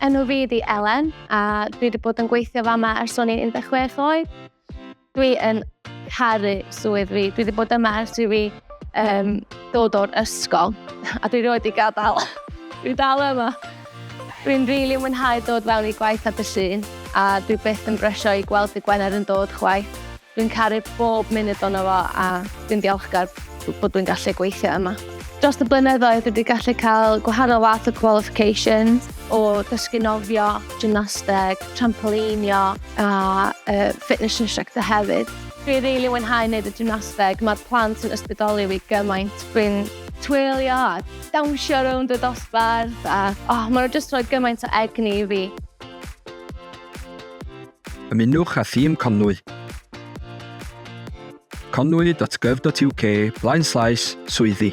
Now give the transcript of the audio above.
Enw fi ydi Elen, a dwi wedi bod yn gweithio fama ers o'n i'n 16 oed. Dwi yn caru swydd fi. Dwi wedi bod yma ers i fi dod o'r ysgol, a dwi rioed i gadael. Dwi dal yma. Dwi'n rili mwynhau dod fewn i gwaith ar y llun, a dwi byth yn brysio i gweld y Gwener yn dod chwaith. Dwi'n caru bob munud ono fo, a dwi'n diolchgar bod dwi'n gallu gweithio yma. Dros y blynyddoedd, dwi wedi gallu cael gwahanol fath o qualifications o dysgu nofio, gymnasteg, trampolinio a fitness instructor hefyd. Dwi'n rili mwynhau wneud y gymnasteg. Mae'r plant yn ysbrydoli fi gymaint. Dwi'n twylio a dawnsio rownd y dosbarth a maen nhw jyst rhoi gymaint o egni i fi. Ymunwch â Thîm Conwy. conwy.gov.uk/swyddi